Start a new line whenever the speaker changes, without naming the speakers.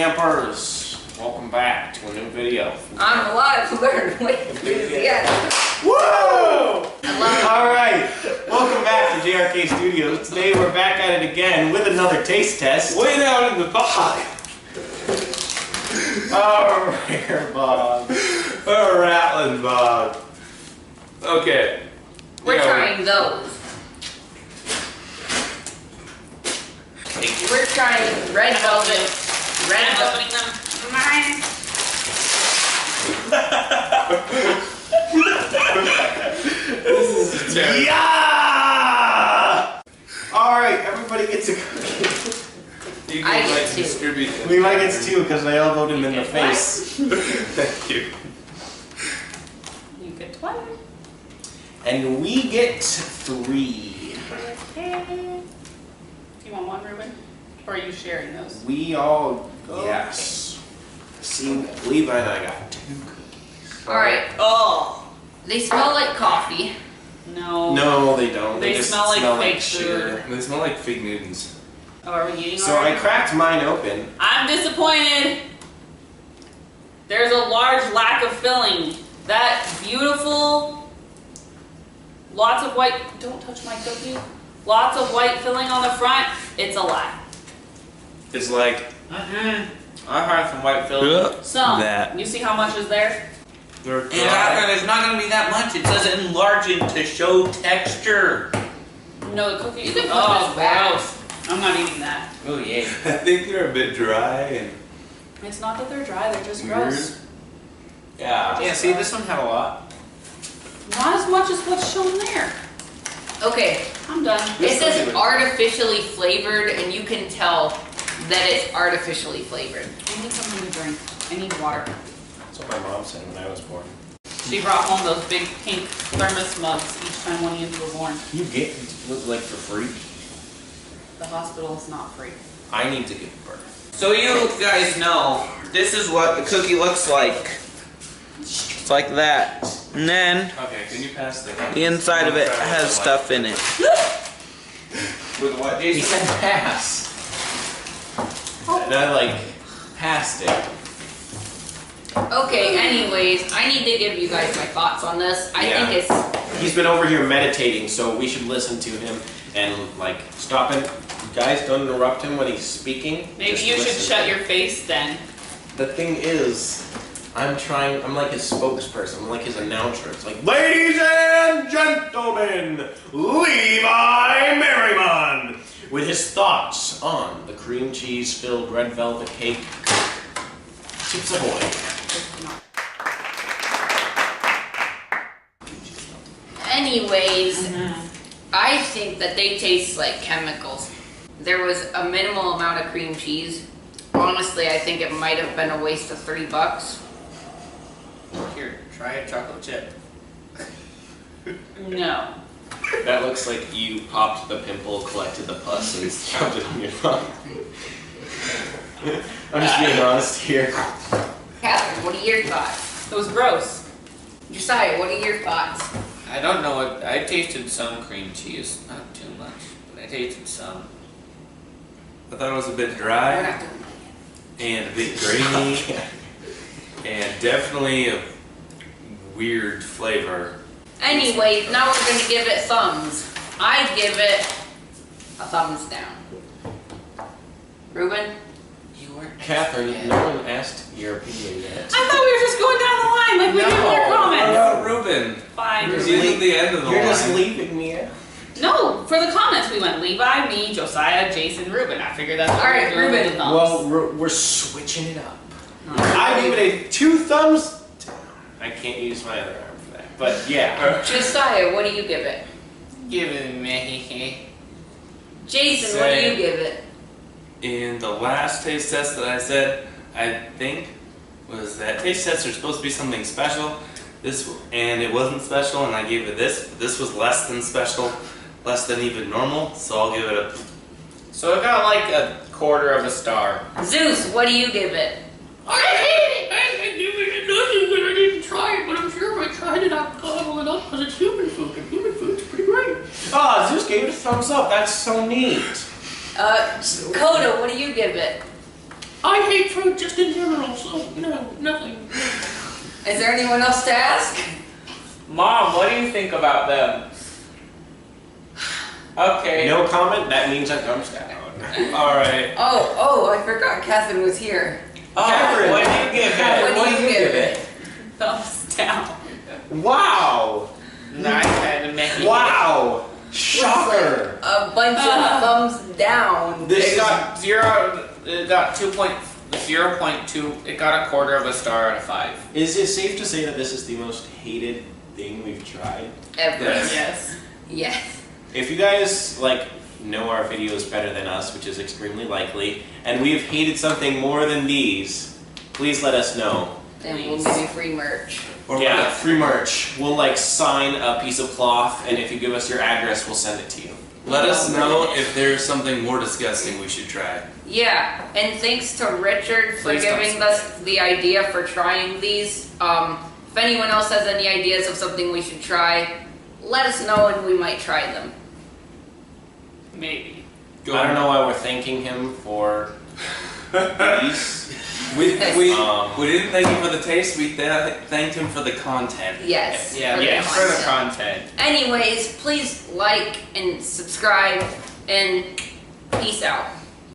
campers. Welcome back to a new video.
I'm alive. We're waiting for the end.
Woo!
I love it.
Alright, welcome back to JRK Studios. Today we're back at it again with another taste test.
Way down in the bog.
A rare bog.
A rattling bog. Okay.
We're trying those. We're trying red velvet. Red velvet. Mine.
This is terrible.
Yeah! Alright, everybody gets a cookie.
You
I
can
get
like
two.
distribute them.
We might get two because I elbowed him in the face.
Thank you.
You get 20.
And we get 3.
Okay. Do you want one, Ruben? Or are you sharing those?
We all, yes. See, Levi and I got 2 cookies.
Alright.
Oh!
They smell like coffee.
No.
No, they don't.
They
just
smell like fake
sugar.
They smell like fig Newtons.
Oh, are we eating
So
already?
I cracked mine open.
I'm disappointed. There's a large lack of filling. That beautiful, lots of white, don't touch my cookie. Lots of white filling on the front. It's a lie.
It's like, I had some white filling.
Some.
That.
You see how much is there?
They're
And there's not going to be that much. It says enlarging to show texture.
No, the cookie.
You can put
Oh,
this back.
gross. I'm not eating that.
Oh yeah.
I think they're a bit dry and
It's not that they're dry, they're just
weird.
gross.
Yeah.
Yeah, see, this one had a lot.
Not as much as what's shown there.
Okay.
I'm done.
It says artificially flavored, and you can tell that it's artificially flavored.
I need something to drink. I need water.
That's what my mom said when I was born.
She brought home those big pink thermos mugs each time one of you were born.
You get, like, for free?
The hospital is not free.
I need to give birth.
So you guys know, this is what the cookie looks like. It's like that. And then
Okay, can you pass the
the inside of it has stuff in it.
With what,
He
Jason?
said pass. And I, like, passed it.
Okay, anyways, I need to give you guys my thoughts on this. I
Yeah.
think it's...
He's been over here meditating, so we should listen to him and, like, stop him. Guys, don't interrupt him when he's speaking.
Maybe
Just
you should
listen.
shut your face then.
The thing is, I'm like his spokesperson, I'm like his announcer. It's like, ladies and gentlemen, Levi Merriman, with his thoughts on the cream cheese filled red velvet cake. Chips Ahoy.
Anyways, I think that they taste like chemicals. There was a minimal amount of cream cheese. Honestly, I think it might have been a waste of $3.
Here, try a chocolate chip.
No.
That looks like you popped the pimple, collected the pus, and shoved it in your mouth. I'm just being honest here.
Catherine, what are your thoughts?
It was gross.
Josiah, what are your thoughts?
I don't know what, I tasted some cream cheese. Not too much, but I tasted some.
I thought it was a bit
We're
dry
not doing
and a bit grainy and definitely a weird flavor.
Anyways, now we're going to give it thumbs. I give it a thumbs down. Ruben?
You weren't.
Catherine, no one asked your opinion yet.
I thought we were just going down the line like we did with your
What
comments.
about Ruben?
Fine.
Because he's at the end of the
You're
line.
just leaving me out.
No, for the comments we went Levi, me, Josiah, Jason, Ruben. I figured that's what
All
we
right,
were doing
Ruben.
with the thumbs.
Well, we're switching it up. I give it a 2 thumbs down. I can't use my other arm for that. But yeah.
Josiah, what do you give it?
Give it me.
Jason, what do you give it?
In the last taste test that I said, I think, was that taste tests are supposed to be something special. And it wasn't special, and I gave it this. But this was less than special, less than even normal, so I'll give it a...
So it got like a quarter of a star.
Zeus, what do you give it?
I hate it! I give it nothing when I didn't try it, but I'm sure if I tried it, I'd gobble it up because it's human food, and human food's pretty great.
Ah, Zeus gave it a thumbs up. That's so neat.
Coda, what do you give it?
I I hate fruit just in general, so no, nothing.
Is there anyone else to ask?
Mom, what do you think about them? Okay.
No comment. That means a thumbs down.
All right.
Oh, I forgot Catherine was here.
Oh,
Catherine.
what do you give it?
What do you give it?
Thumbs down.
Wow!
Nice had to make it.
Wow! Shocker!
A bunch of thumbs down.
This
It
is
got 2.0.2. It got a quarter of a star out of 5.
Is it safe to say that this is the most hated thing we've tried?
Ever.
Yes.
Yes.
Yes.
If you guys know our videos better than us, which is extremely likely, and we've hated something more than these, please let us know.
Then we'll give you free merch.
Or
Yeah, free merch. We'll sign a piece of cloth, and if you give us your address, we'll send it to you.
let us know if there's something more disgusting we should try.
Yeah, and thanks to Richard for
Please don't
giving us the idea for trying these. If anyone else has any ideas of something we should try, let us know and we might try them.
Maybe.
I don't know why we're thanking him for these.
We
Um,
didn't thank him for the taste. We thanked him for the content.
Yes.
Yeah,
for the
yes, for the
content.
content.
Anyways, please like and subscribe and peace out.